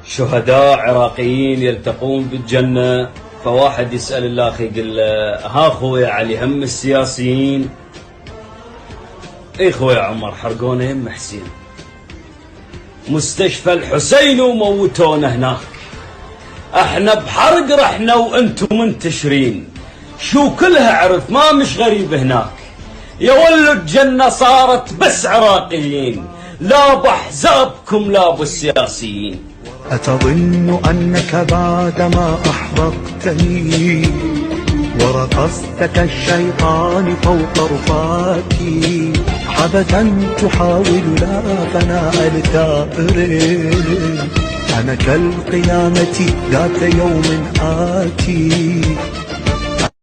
شهداء عراقيين يلتقون بالجنة. فواحد يسأل الآخر يقول له ها خويا علي هم السياسيين؟ اي خويا عمر حرقونا يم حسين، مستشفى الحسين وموتونا هناك، احنا بحرق رحنا وانتم منتشرين، شو كلها عرف ما مش غريب هناك، يا ولو الجنة صارت بس عراقيين، لا بأحزابكم لا بالسياسيين. أتظن أنك بعدما أحرقتني ورقصت كالشيطان فوق رفاتي عبثا تحاول لا فناء الثائر، أنا كالقيامة ذات يوم آتي